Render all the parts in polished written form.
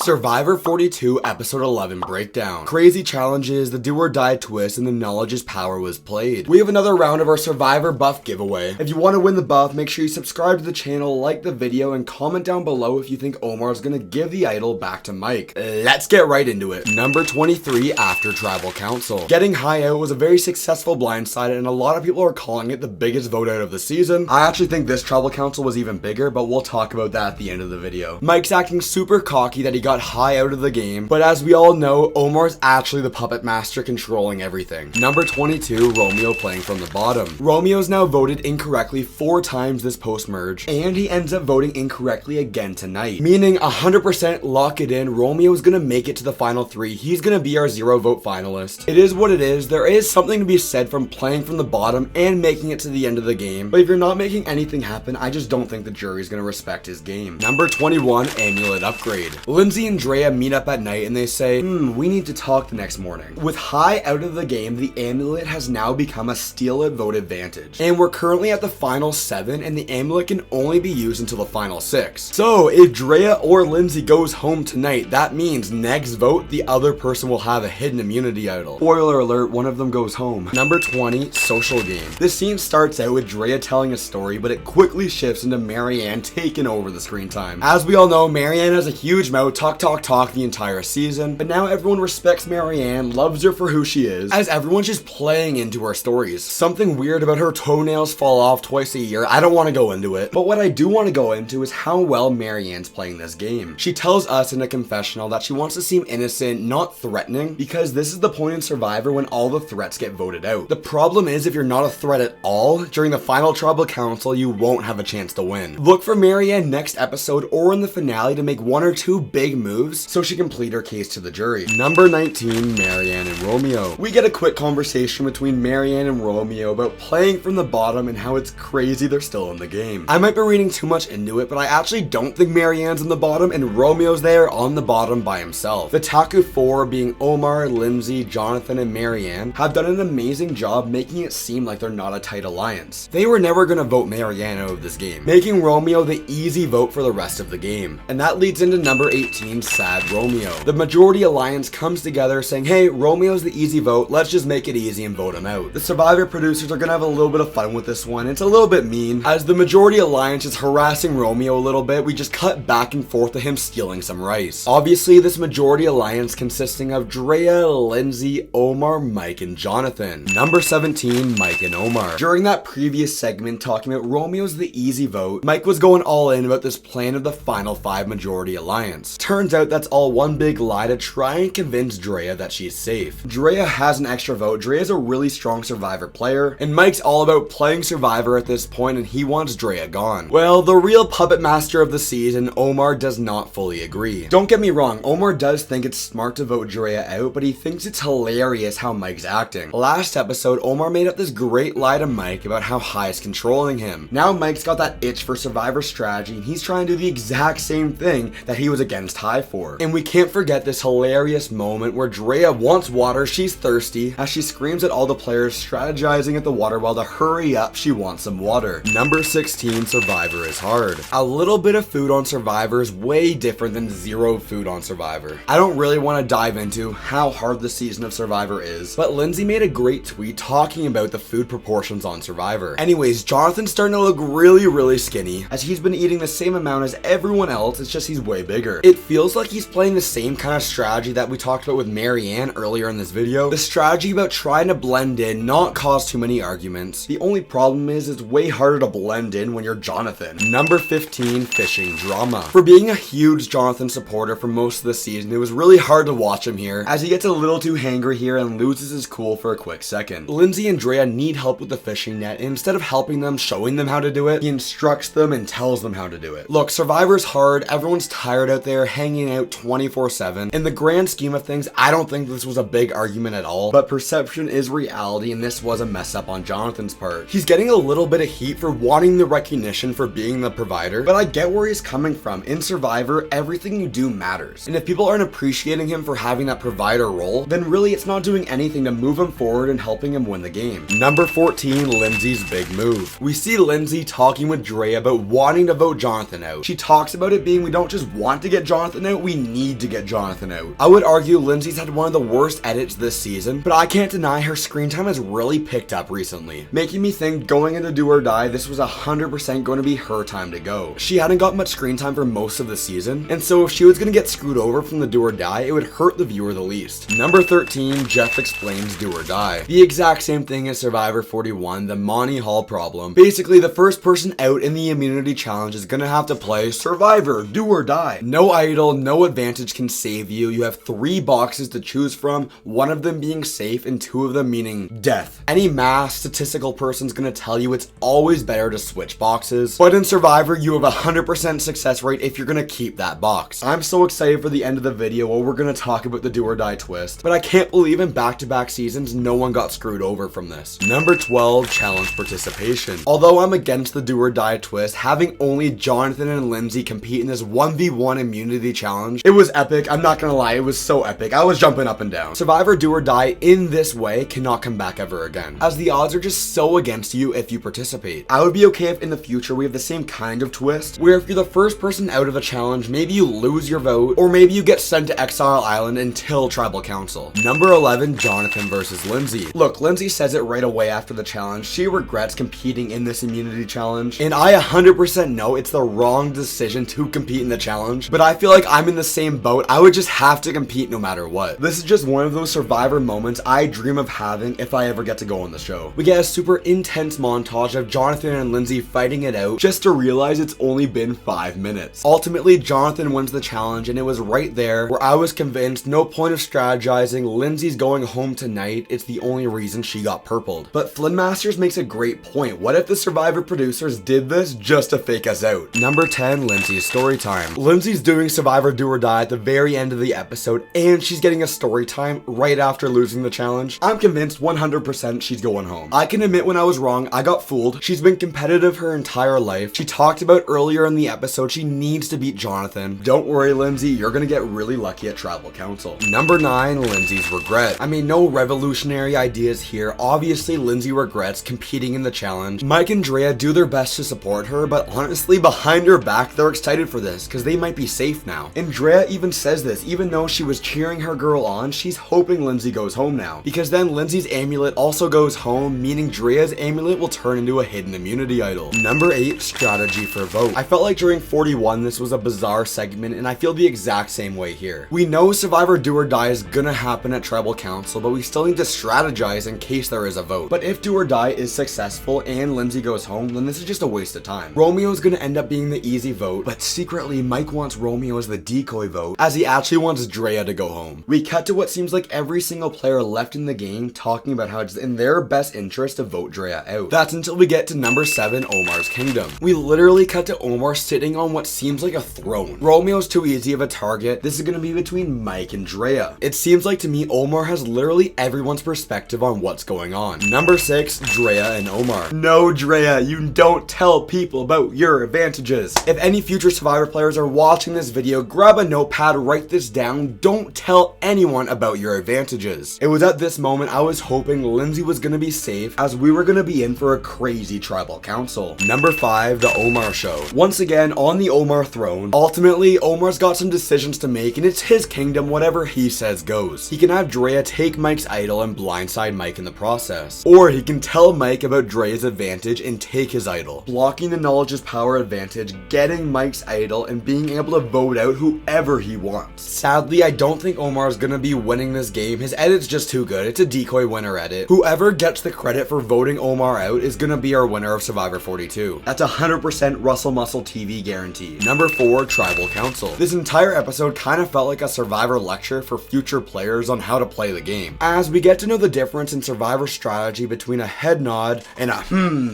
Survivor 42 episode 11 breakdown. Crazy challenges, the do or die twist, and the knowledge is power was played. We have another round of our Survivor buff giveaway. If you want to win the buff, make sure you subscribe to the channel, like the video, and comment down below if you think Omar is gonna give the idol back to Mike. Let's get right into it. Number 23 after Tribal Council. Getting high out was a very successful blindside, and a lot of people are calling it the biggest vote out of the season. I actually think this Tribal Council was even bigger, but we'll talk about that at the end of the video. Mike's acting super cocky that he got high out of the game, but as we all know, Omar's actually the puppet master controlling everything. Number 22, Romeo playing from the bottom. Romeo's now voted incorrectly 4 times this post-merge, and he ends up voting incorrectly again tonight. Meaning 100% lock it in, Romeo's gonna make it to the final 3. He's gonna be our 0 vote finalist. It is what it is. There is something to be said from playing from the bottom and making it to the end of the game, but if you're not making anything happen, I just don't think the jury's gonna respect his game. Number 21, Amulet upgrade. Lindsay and Drea meet up at night and they say, we need to talk the next morning. With high out of the game, the amulet has now become a steal a vote advantage. And we're currently at the final 7 and the amulet can only be used until the final 6. So if Drea or Lindsay goes home tonight, that means next vote, the other person will have a hidden immunity idol. Spoiler alert, one of them goes home. Number 20, social game. This scene starts out with Drea telling a story, but it quickly shifts into Marianne taking over the screen time. As we all know, Marianne has a huge mouth, talk the entire season, but now everyone respects Marianne, loves her for who she is, as everyone's just playing into her stories. Something weird about her toenails fall off twice a year, I don't want to go into it, but what I do want to go into is how well Marianne's playing this game. She tells us in a confessional that she wants to seem innocent, not threatening, because this is the point in Survivor when all the threats get voted out. The problem is if you're not a threat at all, during the final Tribal Council, you won't have a chance to win. Look for Marianne next episode or in the finale to make 1 or 2 big moves so she can plead her case to the jury. Number 19, Marianne and Romeo. We get a quick conversation between Marianne and Romeo about playing from the bottom and how it's crazy they're still in the game. I might be reading too much into it, but I actually don't think Marianne's in the bottom and Romeo's there on the bottom by himself. The Taku 4, being Omar, Lindsay, Jonathan, and Marianne, have done an amazing job making it seem like they're not a tight alliance. They were never gonna vote Marianne out of this game, making Romeo the easy vote for the rest of the game. And that leads into number 18, Sad Romeo. The majority alliance comes together saying, hey, Romeo's the easy vote, let's just make it easy and vote him out. The Survivor producers are gonna have a little bit of fun with this one. It's a little bit mean. As the majority alliance is harassing Romeo a little bit, we just cut back and forth to him stealing some rice. Obviously, this majority alliance consisting of Drea, Lindsay, Omar, Mike, and Jonathan. Number 17, Mike and Omar. During that previous segment talking about Romeo's the easy vote, Mike was going all in about this plan of the final 5 majority alliance. Turns out that's all one big lie to try and convince Drea that she's safe. Drea has an extra vote. Drea's a really strong Survivor player, and Mike's all about playing Survivor at this point and he wants Drea gone. Well, the real puppet master of the season, Omar, does not fully agree. Don't get me wrong, Omar does think it's smart to vote Drea out, but he thinks it's hilarious how Mike's acting. Last episode, Omar made up this great lie to Mike about how High is controlling him. Now Mike's got that itch for Survivor strategy and he's trying to do the exact same thing that he was against High for. And we can't forget this hilarious moment where Drea wants water, she's thirsty, as she screams at all the players strategizing at the water while to hurry up, she wants some water. Number 16, Survivor is hard. A little bit of food on Survivor is way different than 0 food on Survivor. I don't really want to dive into how hard the season of Survivor is, but Lindsay made a great tweet talking about the food proportions on Survivor. Anyways, Jonathan's starting to look really skinny, as he's been eating the same amount as everyone else, it's just he's way bigger. It feels like he's playing the same kind of strategy that we talked about with Marianne earlier in this video. The strategy about trying to blend in, not cause too many arguments. The only problem is it's way harder to blend in when you're Jonathan. Number 15, fishing drama. For being a huge Jonathan supporter for most of the season, it was really hard to watch him here, as he gets a little too hangry here and loses his cool for a quick second. Lindsay and Drea need help with the fishing net, and instead of helping them, showing them how to do it, he instructs them and tells them how to do it. Look, Survivor's hard, everyone's tired out there hanging out 24/7. In the grand scheme of things, I don't think this was a big argument at all, but perception is reality and this was a mess up on Jonathan's part. He's getting a little bit of heat for wanting the recognition for being the provider, but I get where he's coming from. In Survivor, everything you do matters. And if people aren't appreciating him for having that provider role, then really it's not doing anything to move him forward and helping him win the game. Number 14, Lindsay's big move. We see Lindsay talking with Drea about wanting to vote Jonathan out. She talks about it being we don't just want to get Jonathan Jonathan out, we need to get Jonathan out. I would argue Lindsay's had one of the worst edits this season, but I can't deny her screen time has really picked up recently, making me think going into Do or Die, this was 100% going to be her time to go. She hadn't got much screen time for most of the season, and so if she was going to get screwed over from the Do or Die, it would hurt the viewer the least. Number 13, Jeff explains Do or Die. The exact same thing as Survivor 41, the Monty Hall problem. Basically, the first person out in the immunity challenge is going to have to play Survivor, Do or Die. No idol, no advantage can save you. You have 3 boxes to choose from, one of them being safe and 2 of them meaning death. Any math statistical person's going to tell you it's always better to switch boxes, but in Survivor, you have a 100% success rate if you're going to keep that box. I'm so excited for the end of the video where we're going to talk about the Do or Die twist, but I can't believe in back-to-back seasons no one got screwed over from this. Number 12, challenge participation. Although I'm against the Do or Die twist, having only Jonathan and Lindsay compete in this 1v1 immunity challenge, it was epic. I'm not gonna lie, it was so epic. I was jumping up and down. Survivor Do or Die in this way cannot come back ever again, as the odds are just so against you if you participate. I would be okay if in the future we have the same kind of twist, where if you're the first person out of a challenge, maybe you lose your vote, or maybe you get sent to Exile Island until Tribal Council. Number 11, Jonathan versus Lindsay. Look, Lindsay says it right away after the challenge. She regrets competing in this immunity challenge, and I 100% know it's the wrong decision to compete in the challenge, but I feel like I'm in the same boat. I would just have to compete no matter what. This is just one of those Survivor moments I dream of having if I ever get to go on the show. We get a super intense montage of Jonathan and Lindsay fighting it out just to realize it's only been 5 minutes. Ultimately, Jonathan wins the challenge, and it was right there where I was convinced no point of strategizing. Lindsay's going home tonight. It's the only reason she got purpled. But Flynn Masters makes a great point. What if the Survivor producers did this just to fake us out? Number 10, Lindsay's story time. Lindsay's doing Survivor Do or Die at the very end of the episode, and she's getting a story time right after losing the challenge. I'm convinced 100% she's going home. I can admit when I was wrong, I got fooled. She's been competitive her entire life. She talked about earlier in the episode she needs to beat Jonathan. Don't worry, Lindsay, you're gonna get really lucky at Tribal Council. Number 9, Lindsay's regret. I mean, no revolutionary ideas here. Obviously, Lindsay regrets competing in the challenge. Mike and Drea do their best to support her, but honestly, behind her back, they're excited for this because they might be safe now. And Drea even says this, even though she was cheering her girl on, she's hoping Lindsay goes home now, because then Lindsay's amulet also goes home, meaning Drea's amulet will turn into a hidden immunity idol. Number 8, strategy for vote. I felt like during 41 this was a bizarre segment, and I feel the exact same way here. We know Survivor Do or Die is gonna happen at Tribal Council, but we still need to strategize in case there is a vote. But if Do or Die is successful and Lindsay goes home, then this is just a waste of time. Romeo's gonna end up being the easy vote, but secretly Mike wants Romeo as the decoy vote, as he actually wants Drea to go home. We cut to what seems like every single player left in the game talking about how it's in their best interest to vote Drea out. That's until we get to number 7, Omar's Kingdom. We literally cut to Omar sitting on what seems like a throne. Romeo's too easy of a target. This is gonna be between Mike and Drea. It seems like to me Omar has literally everyone's perspective on what's going on. Number 6, Drea and Omar. No, Drea, you don't tell people about your advantages. If any future Survivor players are watching this video, grab a notepad, write this down. Don't tell anyone about your advantages. It was at this moment I was hoping Lindsay was gonna be safe, as we were gonna be in for a crazy Tribal Council. Number 5, the Omar Show. Once again, on the Omar throne. Ultimately, Omar's got some decisions to make, and it's his kingdom. Whatever he says goes. He can have Drea take Mike's idol and blindside Mike in the process, or he can tell Mike about Drea's advantage and take his idol, blocking the knowledge is power advantage, getting Mike's idol, and being able to vote out whoever he wants. Sadly, I don't think Omar's gonna be winning this game. His edit's just too good. It's a decoy winner edit. Whoever gets the credit for voting Omar out is gonna be our winner of Survivor 42. That's 100% Russell Muscle TV guarantee. Number 4, Tribal Council. This entire episode kind of felt like a Survivor lecture for future players on how to play the game, as we get to know the difference in Survivor strategy between a head nod and a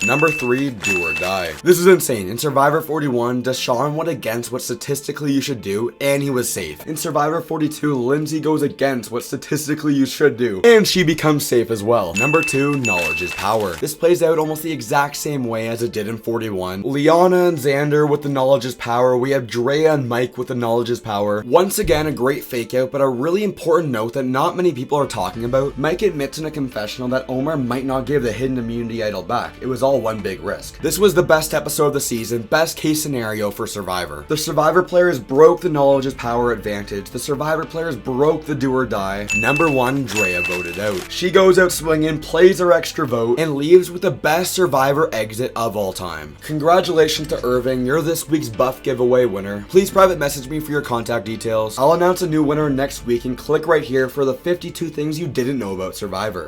Number 3, Do or Die. This is insane. In Survivor 41, Deshawn went against what statistically you should do, and he was safe. In Survivor 42, Lindsay goes against what statistically you should do, and she becomes safe as well. Number 2, Knowledge is Power. This plays out almost the exact same way as it did in 41. Liana and Xander with the Knowledge is Power. We have Drea and Mike with the Knowledge is Power. Once again, a great fake out, but a really important note that not many people are talking about. Mike admits in a confessional that Omar might not give the hidden immunity idol back. It was all one big risk. This was the best episode of the season, best case scenario for Survivor. The Survivor players broke broke the knowledge is power advantage. The Survivor players broke the do or die. Number 1, Drea voted out. She goes out swinging, plays her extra vote, and leaves with the best Survivor exit of all time. Congratulations to Irving, you're this week's buff giveaway winner. Please private message me for your contact details. I'll announce a new winner next week, and click right here for the 52 things you didn't know about Survivor.